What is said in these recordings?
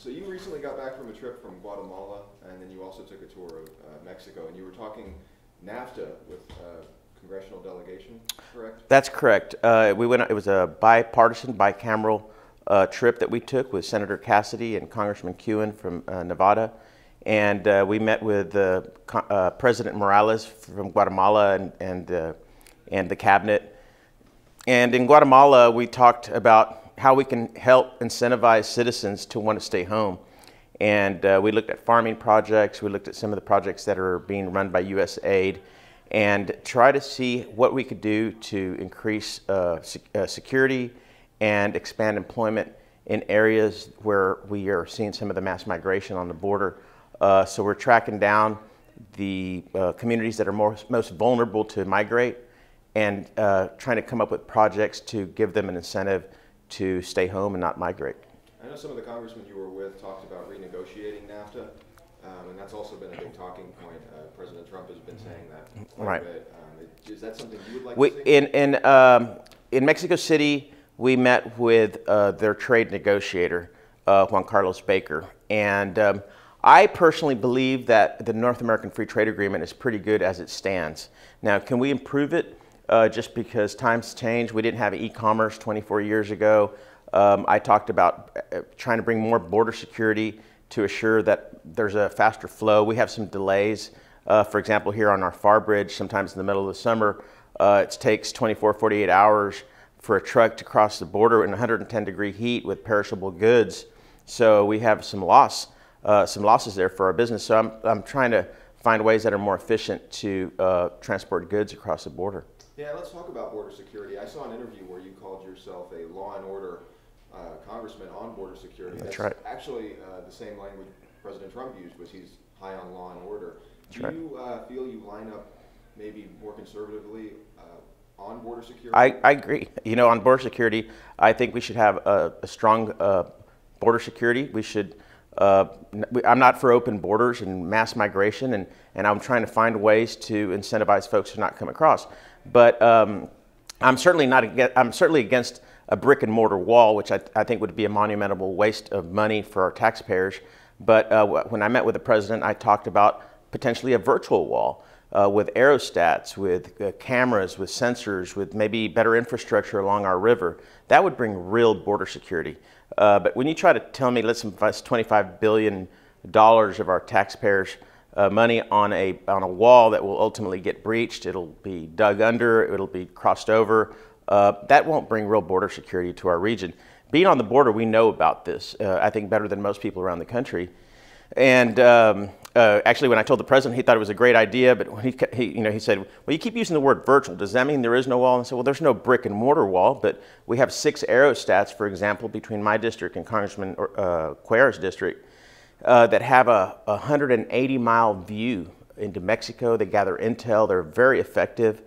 So you recently got back from a trip from Guatemala, and then you also took a tour of Mexico, and you were talking NAFTA with congressional delegation, correct? That's correct. We went. It was a bipartisan, bicameral trip that we took with Senator Cassidy and Congressman Kewen from Nevada, and we met with President Morales from Guatemala and the cabinet. And in Guatemala, we talked about how we can help incentivize citizens to want to stay home. And we looked at farming projects, we looked at some of the projects that are being run by USAID, and try to see what we could do to increase security and expand employment in areas where we are seeing some of the mass migration on the border. So we're tracking down the communities that are most vulnerable to migrate, and trying to come up with projects to give them an incentive to stay home and not migrate. I know some of the congressmen you were with talked about renegotiating NAFTA, and that's also been a big talking point. President Trump has been saying that quite a bit. Is that something you would like to see? In Mexico City, we met with their trade negotiator, Juan Carlos Baker, and I personally believe that the North American Free Trade Agreement is pretty good as it stands. Now, can we improve it? Just because times change. We didn't have e-commerce 24 years ago. I talked about trying to bring more border security to assure that there's a faster flow. We have some delays. For example, here on our FAR bridge, sometimes in the middle of the summer, it takes 24, 48 hours for a truck to cross the border in 110-degree heat with perishable goods. So we have some losses there for our business. So I'm trying to find ways that are more efficient to transport goods across the border. Yeah, let's talk about border security. I saw an interview where you called yourself a law and order congressman on border security. That's right. Actually, the same language President Trump used was he's high on law and order. Do you feel you line up maybe more conservatively on border security? I agree. You know, on border security, I think we should have a strong border security. We should. I'm not for open borders and mass migration, and I'm trying to find ways to incentivize folks to not come across. But I'm certainly against a brick and mortar wall, which I think would be a monumental waste of money for our taxpayers. But when I met with the president, I talked about potentially a virtual wall with aerostats, with cameras, with sensors, with maybe better infrastructure along our river. That would bring real border security. But when you try to tell me let's invest $25 billion of our taxpayers' money on a wall that will ultimately get breached, it'll be dug under, it'll be crossed over, that won't bring real border security to our region. Being on the border, we know about this, I think better than most people around the country. And actually, when I told the president, he thought it was a great idea, but when he said, well, you keep using the word virtual. Does that mean there is no wall? And I said, well, there's no brick and mortar wall, but we have 6 aerostats, for example, between my district and Congressman Cuellar's district, that have a 180-mile view into Mexico. They gather intel. They're very effective.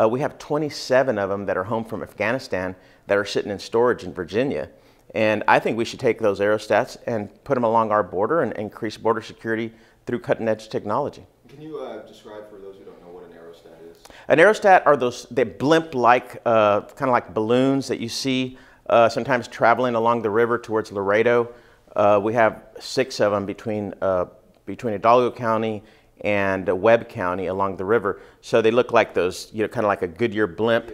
We have 27 of them that are home from Afghanistan that are sitting in storage in Virginia. And I think we should take those aerostats and put them along our border and increase border security through cutting-edge technology. Can you describe for those who don't know what an aerostat is? An aerostat are those blimp-like, kind of like balloons that you see sometimes traveling along the river towards Laredo. We have 6 of them between Hidalgo County and Webb County along the river. So they look like those, kind of like a Goodyear blimp,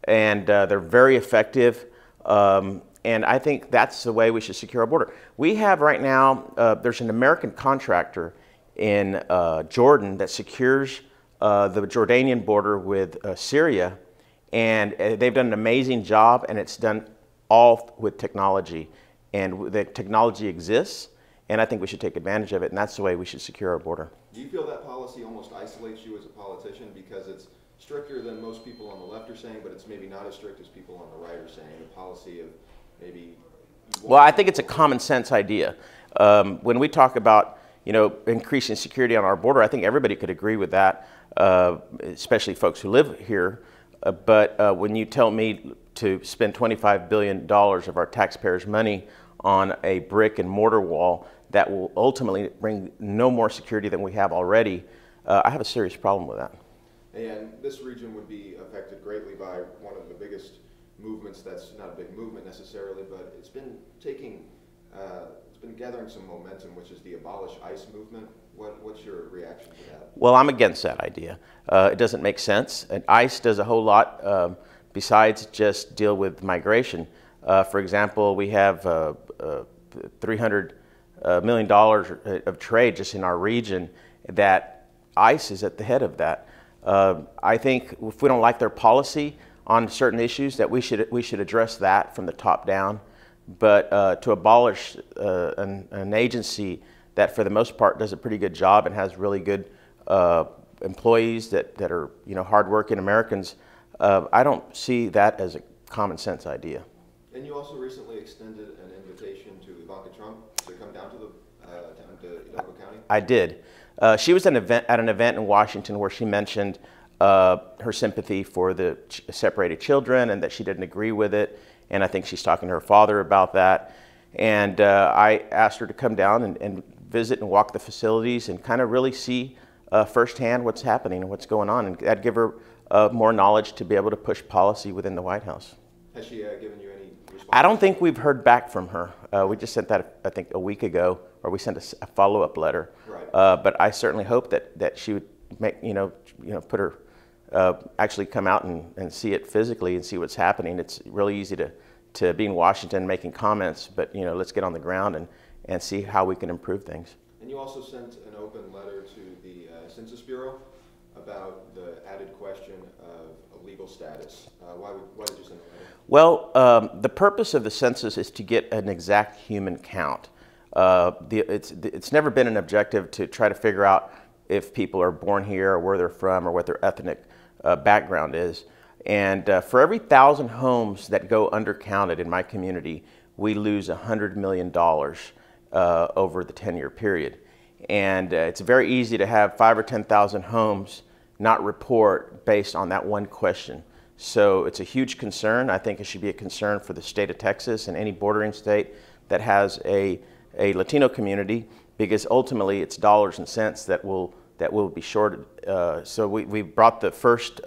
and they're very effective. And I think that's the way we should secure our border. We have right now, there's an American contractor in Jordan that secures the Jordanian border with Syria, and they've done an amazing job, and it's done all with technology. And the technology exists, and I think we should take advantage of it, and that's the way we should secure our border. Do you feel that policy almost isolates you as a politician because it's stricter than most people on the left are saying, but it's maybe not as strict as people on the right are saying, the policy of maybe... Well, I think it's a common sense idea. When we talk about, increasing security on our border, I think everybody could agree with that, especially folks who live here. But when you tell me to spend $25 billion of our taxpayers' money on a brick and mortar wall that will ultimately bring no more security than we have already, I have a serious problem with that. And this region would be affected greatly by one of the biggest movements that's not a big movement necessarily, but it's been been gathering some momentum, which is the Abolish ICE movement. What's your reaction to that? Well, I'm against that idea. It doesn't make sense. And ICE does a whole lot besides just deal with migration. For example, we have $300 million of trade just in our region that ICE is at the head of that. I think if we don't like their policy on certain issues, that we should address that from the top down. But to abolish an agency that, for the most part, does a pretty good job and has really good employees that are hardworking Americans, I don't see that as a common sense idea. And you also recently extended an invitation to Ivanka Trump to come down to Hidalgo County. I did. She was at an event in Washington where she mentioned her sympathy for the separated children and that she didn't agree with it. And I think she's talking to her father about that. And I asked her to come down and visit and walk the facilities and kind of really see firsthand what's happening and what's going on. And that'd give her more knowledge to be able to push policy within the White House. Has she given you any response? I don't think we've heard back from her. We just sent that, I think, a week ago, or we sent a follow-up letter. Right. But I certainly hope that she would make, put her, actually come out and see it physically and see what's happening. It's really easy to be in Washington making comments, but let's get on the ground and see how we can improve things. And you also sent an open letter to the Census Bureau about the added question of legal status. Why did you send a letter? Well, the purpose of the census is to get an exact human count. It's never been an objective to try to figure out if people are born here or where they're from or what their ethnic background is. And for every 1,000 homes that go undercounted in my community, we lose $100 million over the 10-year period. And it's very easy to have 5,000 or 10,000 homes not report based on that one question. So it's a huge concern. I think it should be a concern for the state of Texas and any bordering state that has a Latino community, because ultimately it's dollars and cents that will be shorted. So we brought the first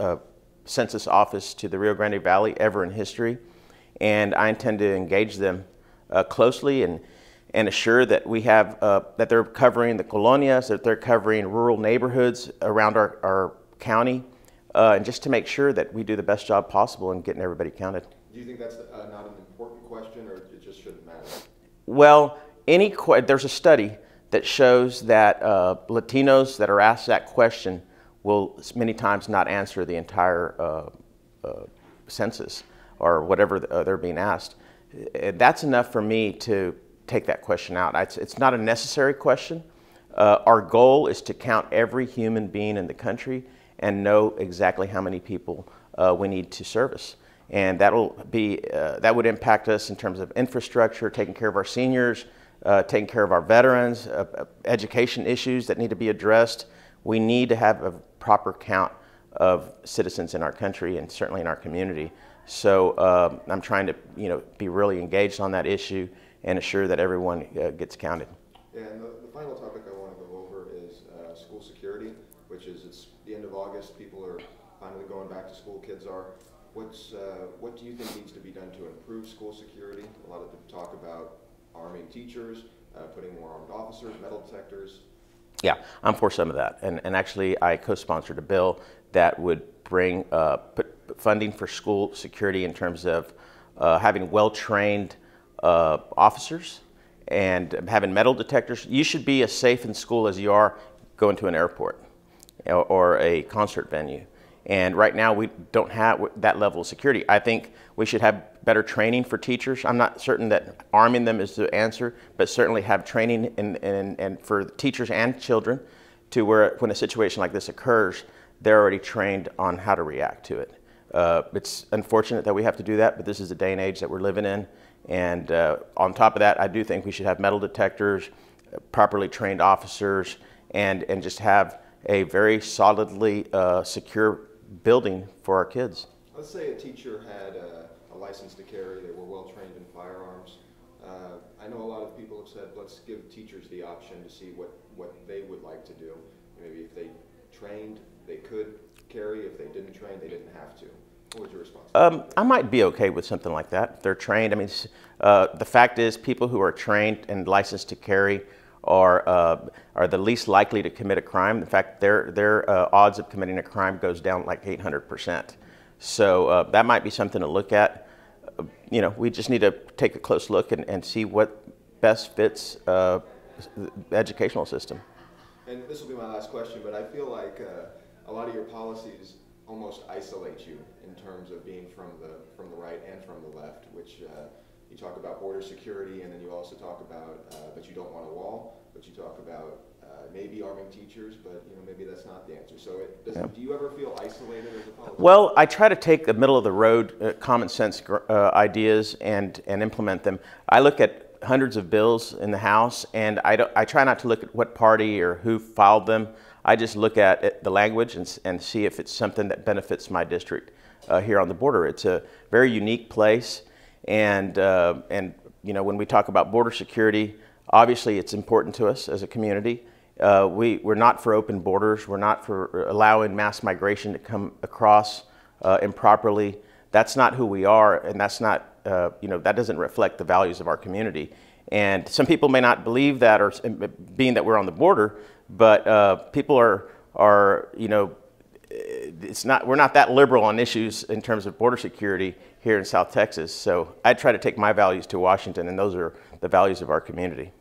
census office to the Rio Grande Valley ever in history, and I intend to engage them closely and assure that we have that they're covering the colonias, that they're covering rural neighborhoods around our county, and just to make sure that we do the best job possible in getting everybody counted. Do you think that's not an important question, or it just shouldn't matter? Well, there's a study that shows that Latinos that are asked that question will many times not answer the entire census or whatever they're being asked. That's enough for me to take that question out. It's not a necessary question. Our goal is to count every human being in the country and know exactly how many people we need to service. And that would impact us in terms of infrastructure, taking care of our seniors, taking care of our veterans, education issues that need to be addressed. We need to have a proper count of citizens in our country and certainly in our community. So I'm trying to be really engaged on that issue and assure that everyone gets counted. And the final topic I want to go over is school security, which is it's the end of August. People are finally going back to school. Kids are. What do you think needs to be done to improve school security? A lot of people talk about arming teachers, putting more armed officers, metal detectors. Yeah, I'm for some of that. And actually, I co-sponsored a bill that would bring put funding for school security in terms of having well-trained officers and having metal detectors. You should be as safe in school as you are going to an airport or a concert venue. And right now we don't have that level of security. I think we should have better training for teachers. I'm not certain that arming them is the answer, but certainly have training and for teachers and children to where when a situation like this occurs, they're already trained on how to react to it. It's unfortunate that we have to do that, but this is the day and age that we're living in. And on top of that, I do think we should have metal detectors, properly trained officers, and just have a very solidly secure building for our kids. Let's say a teacher had a license to carry, they were well trained in firearms. I know a lot of people have said, let's give teachers the option to see what they would like to do. Maybe if they trained, they could carry. If they didn't train, they didn't have to. What was your response? I might be okay with something like that. If they're trained. I mean, the fact is, people who are trained and licensed to carry are the least likely to commit a crime. In fact, their odds of committing a crime goes down like 800%. So that might be something to look at. You know, we just need to take a close look and see what best fits the educational system. And this will be my last question, but I feel like a lot of your policies almost isolate you in terms of being from the right and from the left, which you talk about border security, and then you also talk about that you don't want a wall, but you talk about maybe arming teachers, but you know, maybe that's not the answer. So do you ever feel isolated as a politician? Well, I try to take the middle of the road common sense ideas and implement them. I look at hundreds of bills in the House, and I try not to look at what party or who filed them. I just look at the language and see if it's something that benefits my district here on the border. It's a very unique place, and you know, when we talk about border security, obviously it's important to us as a community. We're not for open borders. We're not for allowing mass migration to come across improperly. That's not who we are, and that's not, you know, that doesn't reflect the values of our community. And some people may not believe that, or being that we're on the border, but people are, you know, we're not that liberal on issues in terms of border security here in South Texas. So I try to take my values to Washington, and those are the values of our community.